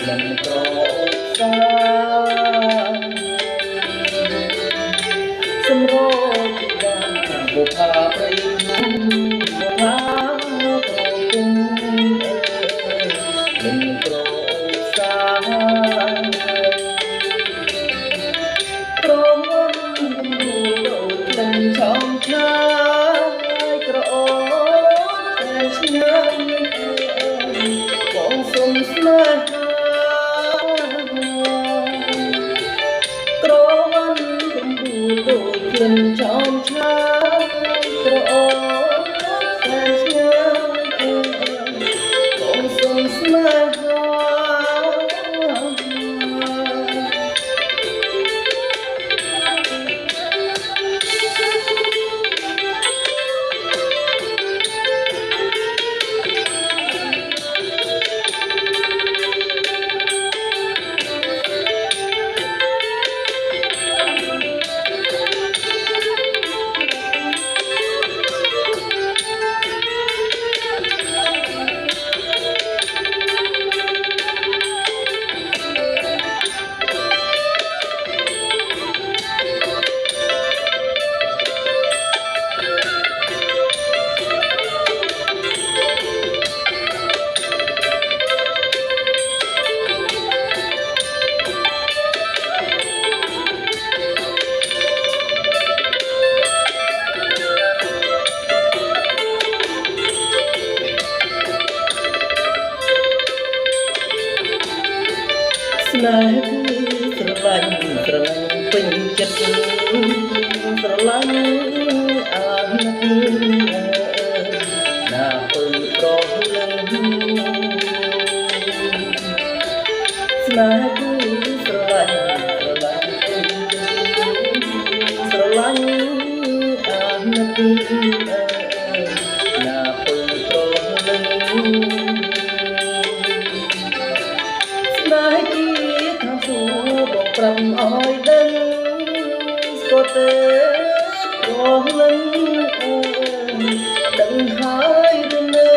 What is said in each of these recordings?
នឹងក្រសាសម្រោទីបានបុផាប្រៃបុផាប្រគុំនឹងក្រសាក្រមដូចនឹងឆោមឆាយក្រអូនតែឆ្ងាយបងសុំស្នេហាក្រវ៉ាន់កំដួលដូចក្លិនចោមឆាយក្រអូនតែឆ្ងាយបងសុំស្នេហាស្នេហ៍គឺស្រឡាញ់ពេញចិត្តស្រឡាញ់អាណិតណាពើប្រលឹងស្នេហ៍គឺស្រឡាញ់ពេញចិត្តស្រឡាញ់អាណិតណាពើប្រលឹងប្រាប់ឲ្យដឹងស្គាល់ទេព្រោះនឹងដឹងហើយឬនៅ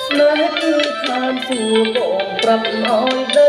ស្នេហ៍គឺខានសួរបងប្រាប់ឲ្យដឹង